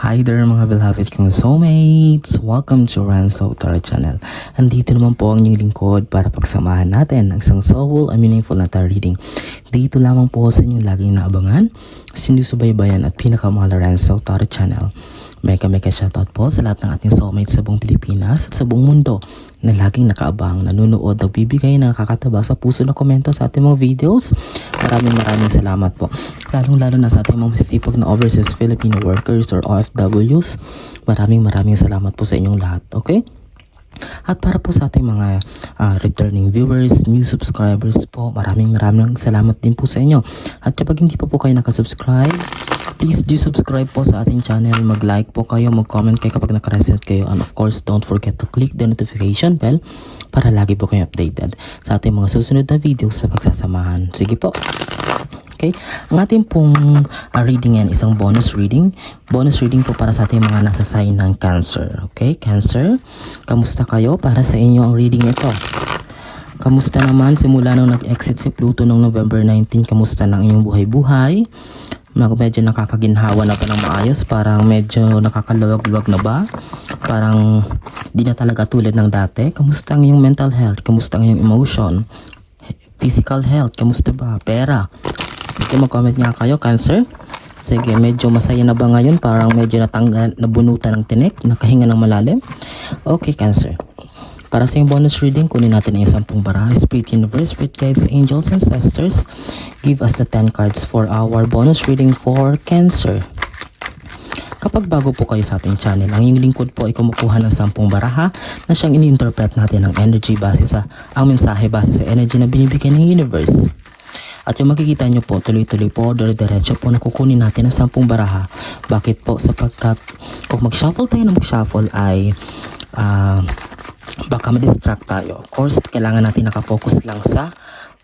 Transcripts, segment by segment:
Hi there mga beloved kong soulmates! Welcome to Ranso Tarot Channel. Andito naman po ang inyong lingkod para pagsamahan natin ang isang soulful and meaningful na tarot reading. Dito lamang po sa inyong laging naabangan, sinusubaybayan at pinakamahal na Ranso Tarot Channel. Mega shoutout po sa lahat ng ating soulmates sa buong Pilipinas at sa buong mundo na laging nakaabang, nanonood, nagbibigay ng nakakataba sa puso na komento sa ating mga videos. Maraming salamat po. Lalong-lalo na sa ating mga masisipag na overseas Filipino workers or OFWs. Maraming salamat po sa inyong lahat. Okay? At para po sa ating mga returning viewers, new subscribers po, maraming salamat din po sa inyo. At kapag hindi pa po kayo nakasubscribe, please do subscribe po sa ating channel, mag-like po kayo, mag-comment kayo kapag nakareset kayo, and of course, don't forget to click the notification bell para lagi po kayo updated sa ating mga susunod na videos sa pagsasamahan. Sige po. Okay, ang ating pong reading yan, isang bonus reading. Bonus reading po para sa ating mga nasa sign ng Cancer. Okay, Cancer, kamusta kayo? Para sa inyo ang reading ito. Kamusta naman simula nung nag-exit si Pluto noong November 19? Kamusta na ang inyong buhay-buhay? Medyo nakakaginhawa na ba ng maayos? Parang medyo nakakaluwag-luwag na ba? Parang di na talaga tulad ng dati? Kamusta ang iyong mental health? Kamusta ang iyong emotion? Physical health? Kamusta ba? Pera? Sige, mag-comment nga kayo, Cancer. Sige, medyo masaya na ba ngayon? Parang medyo nabunutan ng tinik, nakahinga ng malalim. Okay, Cancer. Para sa yung bonus reading, kunin natin ang 10 baraha. Spirit Universe, Spirit Guides, Angels, Ancestors, give us the 10 cards for our bonus reading for Cancer. Kapag bago po kayo sa ating channel, ang inyong lingkod po ay kumukuha ng 10 baraha na siyang ini-interpret natin ng energy ang mensahe base sa energy na binibigay ng universe. At yung makikita nyo po, tuloy-tuloy po, dire-diretso po na kukunin natin ang 10 baraha. Bakit po? Sapagkat kung mag-shuffle tayo na mag-shuffle ay baka ma-distract tayo. Of course, kailangan natin nakafocus lang sa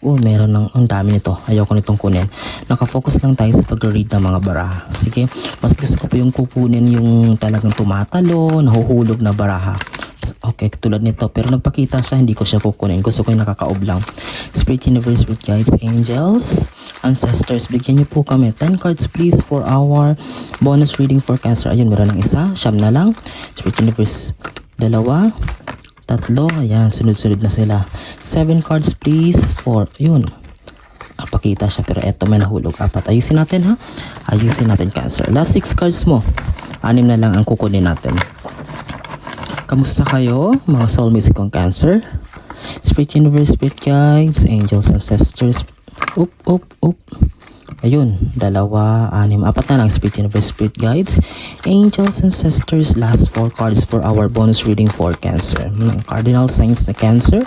meron ang dami nito. Ayoko nitong kunin. Nakafocus lang tayo sa pag-read ng mga baraha. Sige, mas gusto ko po yung kukunin yung talagang tumatalo, nahuhulog na baraha. Okay, tulad nito. Pero nagpakita siya, hindi ko siya kukunin. Gusto ko yung nakakaob lang. Spirit Universe, Spirit Guides, Angels, Ancestors, bigyan niyo po kami 10 cards please for our bonus reading for Cancer. Ayun, meron ng isa. Siyam na lang. Spirit Universe, 2, 3, ayan, sunod-sunod na sila. 7 cards please for, yun, pakita siya pero eto may nahulog 4. Ayusin natin ha, ayusin natin Cancer. Last 6 cards mo, 6 na lang ang kukunin natin. Kamusta kayo mga soulmates kong Cancer? Spirit Universe, Spirit Guides, Angels, Ancestors, ayun, 2, 6, 4 na lang. Spirit Universe, Spirit Guides, Angels, Ancestors, last 4 cards for our bonus reading for Cancer. Cardinal signs na Cancer.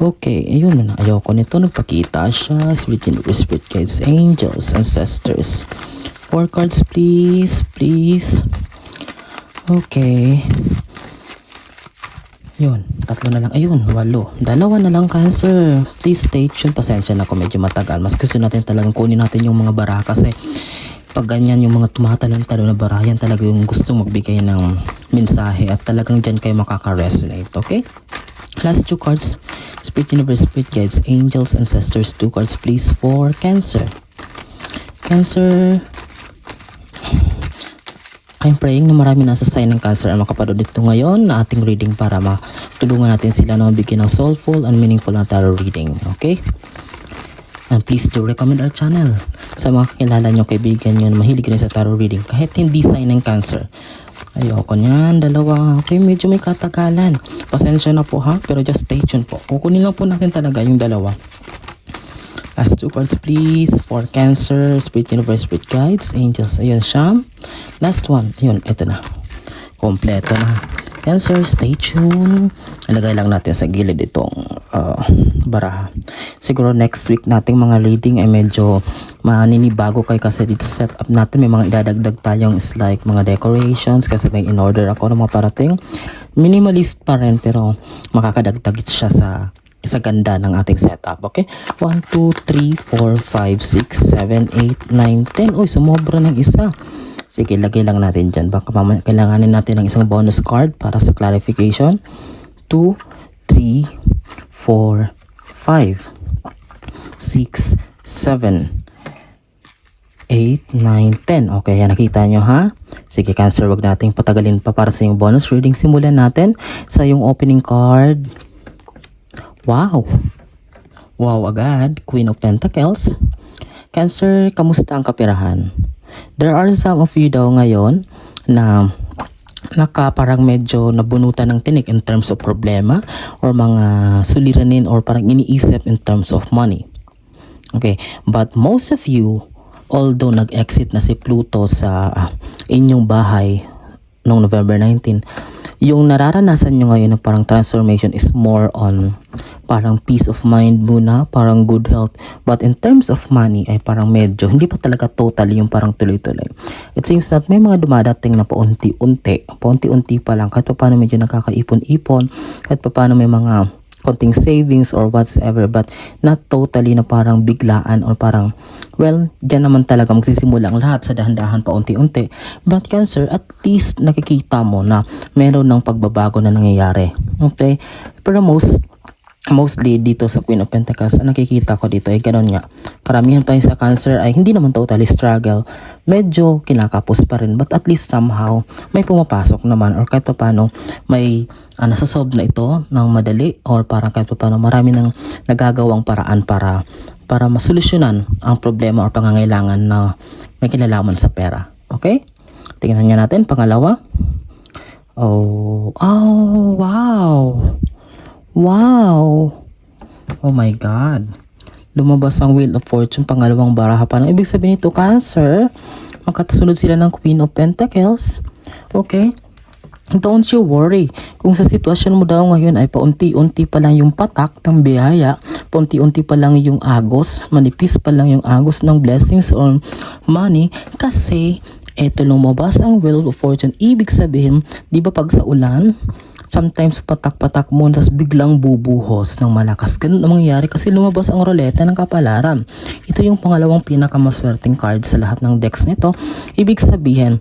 Okay, ayun na. Ayoko nito. Nagpakita siya. Spirit Universe, Spirit Guides, Angels, Ancestors. 4 cards please. Okay. Yun, 3 na lang. Ayun, 8. 2 na lang Cancer. Please stay tuned. Pasensya na kung medyo matagal. Mas gusto natin talagang kunin natin yung mga baraha kasi pag ganyan yung mga tumatalon-talon na baraha, yan talaga yung gustong magbigay ng mensahe at talagang dyan kayo makaka-resonate. Okay? Last 2 cards. Spirit Universe, Spirit Guides, Angels, Ancestors. 2 cards please for Cancer. Cancer, I'm praying na marami nasa sign ng Cancer ang makapanood dito ngayon na ating reading para matulungan natin sila na mabigyan ng soulful and meaningful na tarot reading. Okay? And please do recommend our channel sa mga kakilala nyo, kaibigan nyo na mahilig rin sa tarot reading kahit hindi sign ng Cancer. Ayoko niyan, 2. Okay, medyo may katagalan. Pasensya na po ha, pero just stay tuned po. Kukunin lang po natin talaga yung 2. Last 2 cards please for Cancer, Spirit Universe, Spirit Guides, Angels. Ayun siya. Last 1. Ayun, ito na. Kompleto na. Cancer, stay tuned. Ilagay lang natin sa gilid itong baraha. Siguro next week nating mga reading ay medyo maninibago kayo kasi dito setup natin may mga idadagdag tayong like mga decorations kasi may in-order ako ng mga parating. Minimalist pa rin pero makakadagdag siya sa ganda ng ating setup. Okay? 1, 2, 3, 4, 5, 6, 7, 8, 9, 10. Uy, sumobra ng isa. Sige, lagay lang natin dyan. Baka kailanganin natin ng isang bonus card para sa clarification. 2, 3, 4, 5, 6, 7, 8, 9, 10. Okay, yan nakita nyo ha. Sige Cancer, wag nating patagalin pa para sa yung bonus reading. Simulan natin sa yung opening card. Wow! Wow agad, Queen of Pentacles. Cancer, kamusta ang kapirahan? There are some of you daw ngayon na parang medyo nabunutan ng tinik in terms of problema or mga suliranin or parang iniisip in terms of money. Okay, but most of you, although nag-exit na si Pluto sa inyong bahay noong November 19, yung nararanasan nyo ngayon na parang transformation is more on parang peace of mind muna, parang good health. But in terms of money ay parang medyo, hindi pa talaga totally yung parang tuloy-tuloy. It seems that may mga dumadating na paunti-unti pa lang, kahit pa paano medyo nakakaipon-ipon, kahit pa paano may mga konting savings or whatsoever, but not totally na parang biglaan or parang, well, dyan naman talaga magsisimula ang lahat sa dahan-dahan paunti-unti. But Cancer, at least nakikita mo na meron ng pagbabago na nangyayari. Okay? Pero mostly dito sa Queen of Pentacles, ang nakikita ko dito ay gano'n nga. Karamihan pa sa Cancer ay hindi naman totally struggle. Medyo kinakapos pa rin, but at least somehow may pumapasok naman or kahit pa paano may nasasolve na ito ng madali or parang kahit pa paano marami ng nagagawang paraan para masolusyonan ang problema or pangangailangan na may kinalaman sa pera. Okay? Tingnan nga natin, pangalawa. Oh, wow! Wow! Oh my God. Lumabas ang Wheel of Fortune, pangalawang baraha pa. Ibig sabihin nito, Cancer, magkatasunod sila ng Queen of Pentacles. Okay? Don't you worry. Kung sa sitwasyon mo daw ngayon ay paunti-unti pa lang yung patak ng biyaya, paunti-unti pa lang yung agos, manipis pa lang yung agos ng blessings or money, kasi eto lumabas ang Wheel of Fortune. Ibig sabihin, di ba pag sa ulan, sometimes patak-patak mo, tapos biglang bubuhos ng malakas. Ganun ang mangyayari kasi lumabas ang roleta ng kapalaran. Ito yung pangalawang pinakamaswerteng card sa lahat ng decks nito. Ibig sabihin,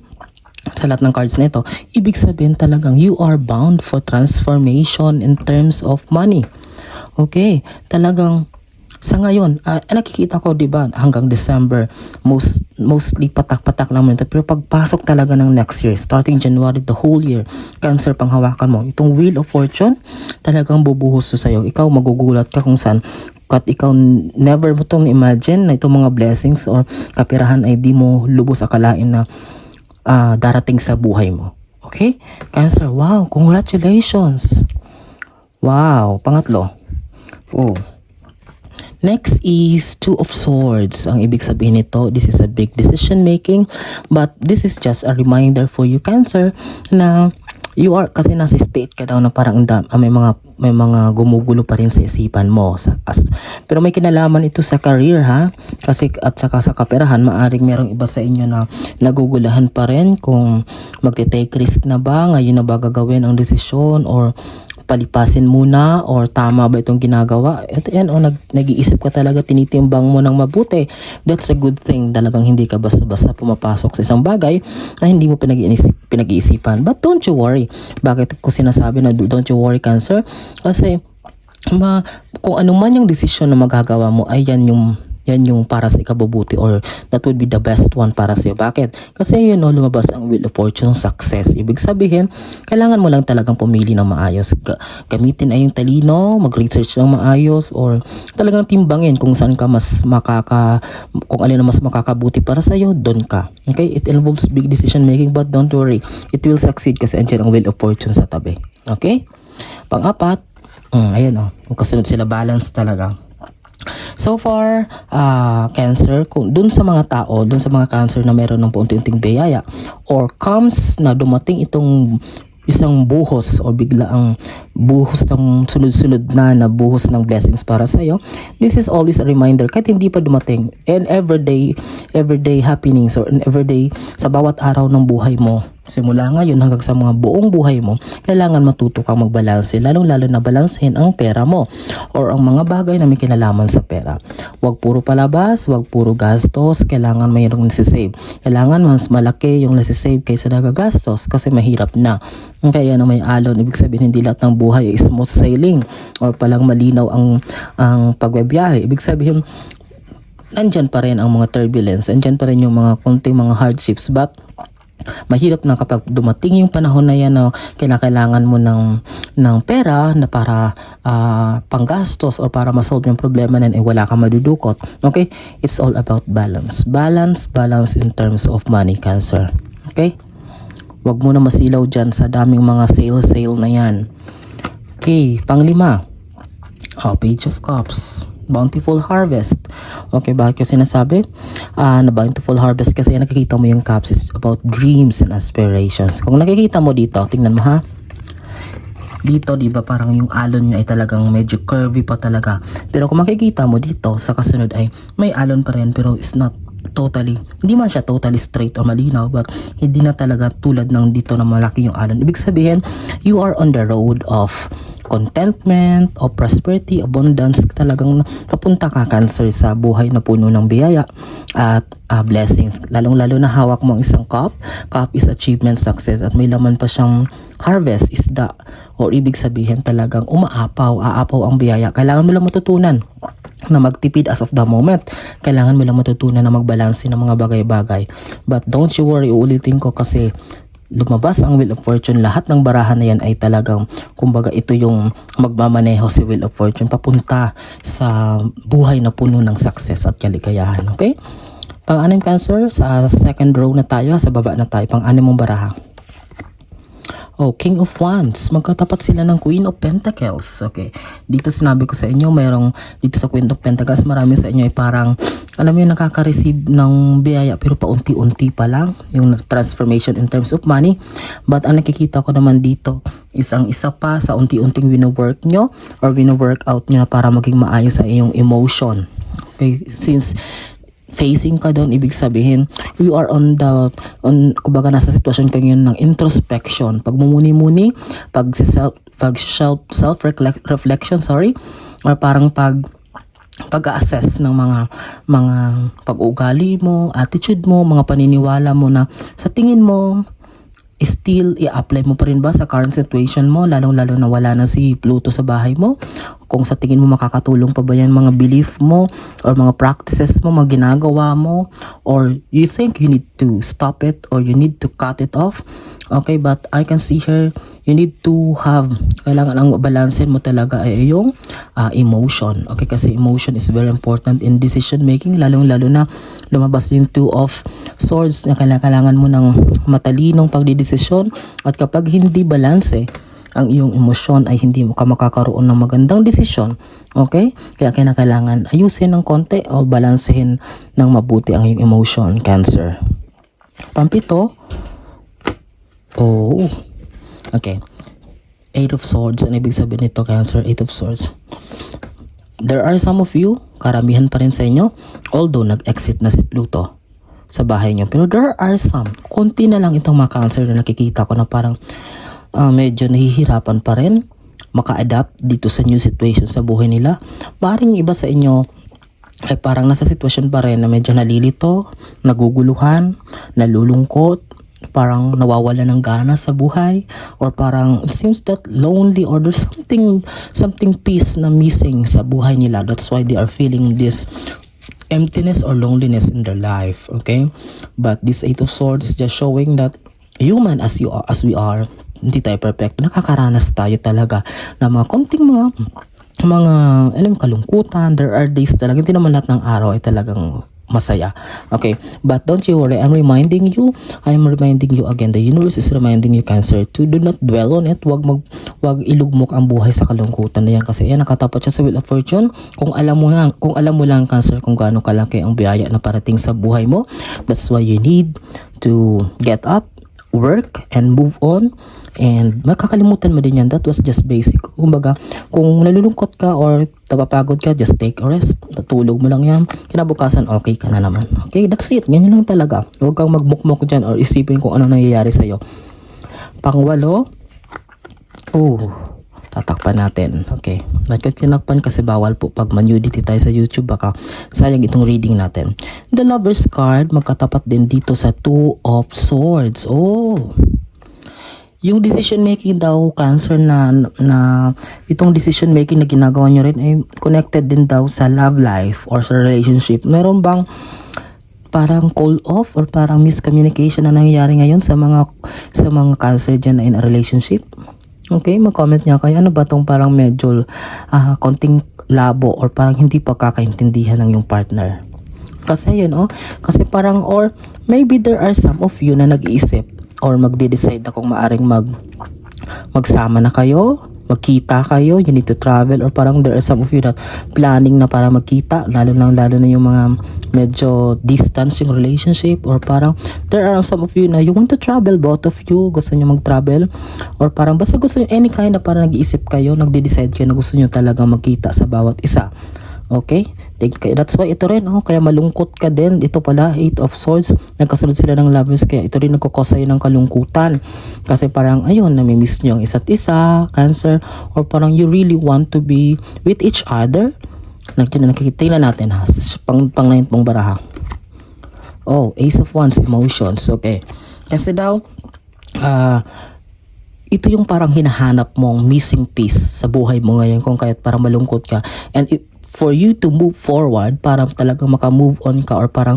sa lahat ng cards nito, ibig sabihin talagang you are bound for transformation in terms of money. Okay, talagang sa ngayon, nakikita ko, di ba, hanggang December, mostly patak-patak naman ito. Pero pagpasok talaga ng next year, starting January, the whole year, Cancer, panghawakan mo. Itong Wheel of Fortune, talagang bubuhos to sa'yo. Ikaw, magugulat ka kung saan. Kat ikaw, never mo itong imagine na itong mga blessings or kapirahan ay di mo lubos akalain na darating sa buhay mo. Okay? Cancer, wow, congratulations. Wow, pangatlo. Oh. Next is Two of Swords. Ang ibig sabihin nito, this is a big decision making, but this is just a reminder for you, Cancer, na you are, kasi nasa state ka daw na parang may mga gumugulo pa rin sa isipan mo. Pero may kinalaman ito sa career, ha? Kasi at saka sa kaperahan, maaring merong iba sa inyo na nagugulahan pa rin kung magte-take risk na ba, ngayon na ba gagawin ang desisyon or palipasin muna or tama ba itong ginagawa. Ito yan, nag-iisip ka talaga, tinitimbang mo ng mabuti. That's a good thing. Talagang hindi ka basta-basta pumapasok sa isang bagay na hindi mo pinag-iisipan. But don't you worry. Bakit ko sinasabi na don't you worry, Cancer? Kasi kung ano man yung desisyon na magagawa mo ay yan yung para sa ikabubuti or that would be the best one para sa'yo. Bakit? Kasi lumabas ang Wheel of Fortune, success. Ibig sabihin, kailangan mo lang talagang pumili ng maayos. Gamitin ay yung talino, mag-research ng maayos, or talagang timbangin kung saan ka kung alin na mas makakabuti para sa'yo, doon ka. Okay? It involves big decision making, but don't worry. It will succeed kasi andyan ang Wheel of Fortune sa tabi. Okay? Pang-apat, ayan kasunod sila, balance talaga. So far, Cancer, kung dun sa mga tao, dun sa mga Cancer na meron ng paunti-unting biyaya or comes na dumating itong isang buhos o bigla ang buhos ng sunod-sunod na buhos ng blessings para sa iyo, this is always a reminder kahit hindi pa dumating, and everyday happenings or everyday sa bawat araw ng buhay mo, simula ngayon hanggang sa mga buong buhay mo, kailangan matuto kang magbalanse, lalong-lalo na balansehin ang pera mo or ang mga bagay na may kinalaman sa pera. Huwag puro palabas, huwag puro gastos, kailangan mayroong nasisave. Kailangan mas malaki yung nasisave kaysa nagagastos kasi mahirap na. Kaya na may alon, ibig sabihin hindi lahat ng buhay ay smooth sailing or palang malinaw ang pagbibiyahe. Ibig sabihin, nandyan pa rin ang mga turbulence, nandyan pa rin yung mga konting mga hardships, but mahirap na kapag dumating yung panahon na yan na kailangan mo ng pera na para panggastos or para masolve yung problema na yan, wala kang madudukot. Okay? It's all about balance. Balance in terms of money, Cancer. Okay? Huwag mo na masilaw dyan sa daming mga sale na yan. Okay, panglima. Page of Cups. Bountiful harvest. Okay, bakit ko sinasabi? Na bountiful harvest kasi nakikita mo yung cups is about dreams and aspirations. Kung nakikita mo dito, tingnan mo ha. Dito, di ba parang yung alon niya ay talagang medyo curvy pa talaga. Pero kung makikita mo dito, sa kasunod ay may alon pa rin pero it's not totally, hindi man siya totally straight o malinaw, but hindi na talaga tulad ng dito na malaki yung alon. Ibig sabihin, you are on the road of contentment, of prosperity, abundance. Talagang papunta ka, Cancer, sa buhay na puno ng biyaya at blessings. Lalong-lalo na hawak mo ang isang cup. Cup is achievement, success, at may laman pa siyang harvest, isda. O ibig sabihin talagang aapaw ang biyaya. Kailangan mo lang matutunan na magtipid as of the moment. Kailangan mo lang matutunan na magbalanse ng mga bagay-bagay. But don't you worry, uulitin ko kasi lumabas ang Wheel of Fortune. Lahat ng barahan na yan ay talagang, kumbaga, ito yung magmamaneho si Wheel of Fortune papunta sa buhay na puno ng success at kaligayahan. Okay? Pang-anim, Cancer, sa second row na tayo, sa baba na tayo, pang-anim mong baraha. King of Wands. Magkatapat sila ng Queen of Pentacles. Okay. Dito sinabi ko sa inyo, mayroong dito sa Queen of Pentacles, marami sa inyo ay parang, alam mo yung nakaka-receive ng biyaya pero paunti-unti pa lang yung transformation in terms of money. But ang nakikita ko naman dito is ang isa pa sa unti-unting wino-work nyo or wino-work out nyo na para maging maayos sa iyong emotion. Okay. Since facing ka doon, ibig sabihin you are kumbaga nasa sitwasyon ka ngayon ng introspection, pagmumuni-muni, self-reflection, or parang pag-assess ng mga pag-uugali mo, attitude mo, mga paniniwala mo na sa tingin mo still i-apply mo pa rin ba sa current situation mo, lalong-lalo na wala na si Pluto sa bahay mo. Kung sa tingin mo makakatulong pa ba yan mga belief mo or mga practices mo, mga ginagawa mo, or you think you need to stop it or you need to cut it off. Okay, but I can see here, you need to have, kailangan ang balansin mo talaga ay yung emotion. Okay, kasi emotion is very important in decision making, lalong-lalo na lumabas yung Two of Swords na kailangan mo ng matalinong pagdidesisyon, at kapag hindi balanse ang iyong emosyon ay hindi mo ka makakaroon ng magandang desisyon. Okay? Kaya kailangan ayusin ng konti o balansehin ng mabuti ang iyong emotion, Cancer. Pampito, okay. Eight of Swords. Ano ibig sabihin nito, Cancer? Eight of Swords. There are some of you, karamihan pa rin sa inyo, although nag-exit na si Pluto sa bahay nyo, pero there are some, konti na lang itong mga Cancer na nakikita ko na parang medyo nahihirapan pa rin maka-adapt dito sa new situation sa buhay nila. Maaaring iba sa inyo ay parang nasa sitwasyon pa rin na medyo nalilito, naguguluhan, nalulungkot, parang nawawala ng gana sa buhay, or parang it seems that lonely, or there's something peace na missing sa buhay nila. That's why they are feeling this emptiness or loneliness in their life. Okay, but this Eight of Swords is just showing that human as we are, hindi tayo perfect. Nakakaranas tayo talaga na mga konting mga kalungkutan. There are days talaga, hindi naman lahat ng araw ay talagang masaya. Okay, but don't you worry, I'm reminding you again, the universe is reminding you, Cancer, to do not dwell on it. Wag ilugmok ang buhay sa kalungkutan na yan, kasi yan nakatapat siya sa Wheel of Fortune. Kung alam mo lang, Cancer, kung gaano kalaki ang biyaya na parating sa buhay mo, that's why you need to get up, work, and move on. And makakalimutan mo din yan. That was just basic. Kumbaga, kung nalulungkot ka or napapagod ka, just take a rest. Patulog mo lang yan. Kinabukasan, okay ka na naman. Okay, that's it. Ganyan lang talaga. Huwag kang magmukmok dyan or isipin kung ano nangyayari sa'yo. Pangwalo, tatakpan natin. Okay. Bakit tinakpan? Kasi bawal po pag nudity tayo sa YouTube. Baka sayang itong reading natin. The Lover's card, magkatapat din dito sa Two of Swords. Yung decision making daw, Cancer, na itong decision making na ginagawa nyo rin ay connected din daw sa love life or sa relationship. Meron bang parang call off or parang miscommunication na nangyayari ngayon sa mga Cancer dyan na in a relationship? Okay, mag-comment niya kayo. Ano ba tong parang medyo konting labo or parang hindi pagkakaintindihan ng yung partner? Kasi yun, kasi parang, or maybe there are some of you na nag-iisip or magde-decide na kung maaring magsama na kayo, magkita kayo, you need to travel, or parang there are some of you that planning na para magkita, lalo na yung mga medyo distance yung relationship, or parang there are some of you na you want to travel, both of you, gusto nyo mag-travel, or parang basta gusto nyo any kind na parang nag-iisip kayo, nagde-decide kayo na gusto nyo talaga magkita sa bawat isa. Okay? That's why ito rin, kaya malungkot ka din. Ito pala, 8 of Swords. Nagkasunod sila ng lovers, kaya ito rin nagkukos sa'yo ng kalungkutan. Kasi parang, ayun, namimiss nyo ang isa't isa, Cancer, or parang you really want to be with each other. Tingnan natin ha, pang 9 pong baraha. Ace of Wands, emotions. Okay. Kasi daw, ito yung parang hinahanap mong missing piece sa buhay mo ngayon kung kaya't parang malungkot ka. And for you to move forward, para talagang maka-move on ka or para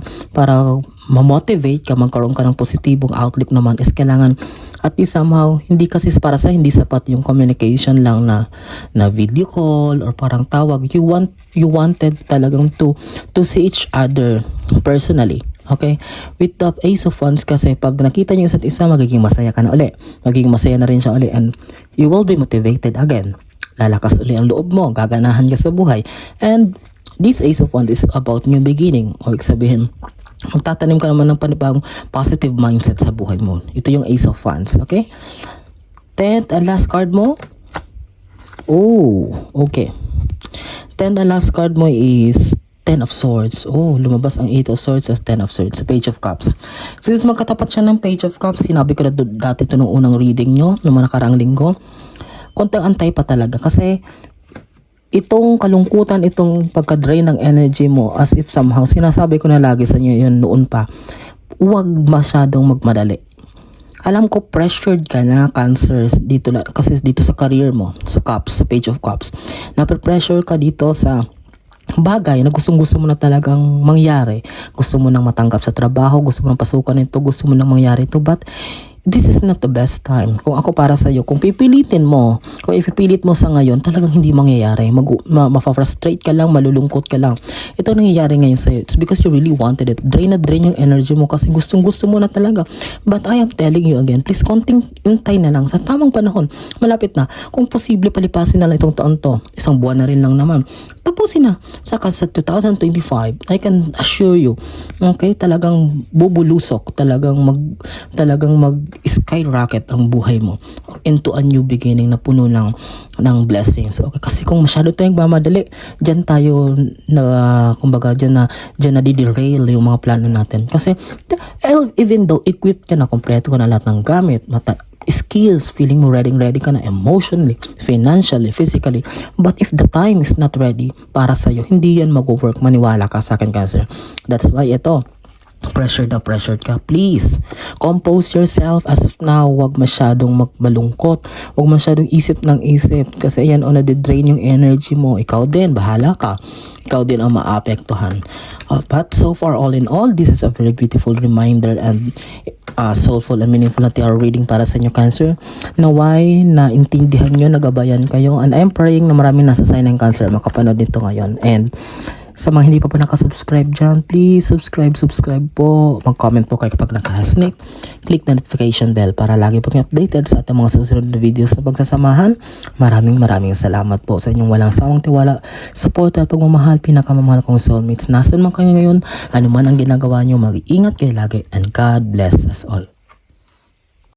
ma-motivate ka, magkaroon ka ng positibong outlook naman, is kailangan at least somehow, hindi kasi para sa hindi sapat yung communication lang na video call or parang tawag. You wanted talagang to see each other personally. Okay? With the Ace of Wands kasi, pag nakita niyo isa't isa, magiging masaya ka na uli. Magiging masaya na rin siya uli, and you will be motivated again. Lalakas uli ang loob mo, gaganahan ka sa buhay. And this Ace of Wands is about new beginning. O sabihin, magtatanim ka naman ng panibagong positive mindset sa buhay mo. Ito yung Ace of Wands, okay? 10th and last card mo. Okay. 10th and last card mo is 10 of Swords. Lumabas ang 8 of Swords as 10 of Swords. Page of Cups. Since magkatapat siya ng Page of Cups, sinabi ko na dati ito nung unang reading nyo, nung mga nakaraang linggo, konting antay pa talaga. Kasi itong kalungkutan, itong pagka-drain ng energy mo, as if somehow, sinasabi ko na lagi sa inyo yun noon pa, huwag masyadong magmadali. Alam ko pressured ka na, Cancers, dito kasi dito sa career mo, sa Cups, sa Page of Cups. Nape-pressure ka dito sa bagay na gustong-gusto mo na talagang mangyari. Gusto mo nang matanggap sa trabaho, gusto mo nang pasukan ito, gusto mo nang mangyari ito, but this is not the best time. Kung ako para sa'yo, kung pipilitin mo, kung ipipilit mo sa ngayon, talagang hindi mangyayari. Ma-frustrate ka lang, malulungkot ka lang. Ito nangyayari ngayon sa'yo. It's because you really wanted it. Drain na drain yung energy mo kasi gustong-gusto mo na talaga. But I am telling you again, please konting intay na lang. Sa tamang panahon, malapit na. Kung posible, palipasin na lang itong taon to. Isang buwan na rin lang naman. Tapusin na. Saka sa 2025, I can assure you, okay, talagang bubulusok, talagang skyrocket ang buhay mo into a new beginning na puno ng blessings. Okay, kasi kung masyado tayong mamadali, diyan tayo kumbaga diyan na derail yung mga plano natin. Kasi even though equipped ka na, kompleto ka na lahat ng gamit, skills, feeling mo ready ka na emotionally, financially, physically, but if the time is not ready para sa'yo, hindi yan mag-work. Maniwala ka sa akin, Cancer. That's why ito, pressured ka. Please, compose yourself as of now. Huwag masyadong malungkot. Huwag masyadong isip ng isip. Kasi yan nade-drain yung energy mo. Ikaw din, bahala ka. Ikaw din ang maapektuhan. But so far, all in all, this is a very beautiful reminder and soulful and meaningful na TR reading para sa inyo, Cancer. Naway na intindihan nyo, nagabayan kayo. And I'm praying na maraming nasa sign ng Cancer makapanood nito ngayon. And sa mga hindi pa po nakasubscribe dyan, please subscribe po. Mag-comment po kayo kapag nakahasnik. Click na notification bell para lagi po kayo updated sa ating mga susunod na videos na pagsasamahan. Maraming salamat po sa inyong walang sawang tiwala, support at pagmamahal. Pinakamamahal kong soulmates. Nasaan man kayo ngayon, ano man ang ginagawa nyo, mag-iingat kayo lagi, and God bless us all.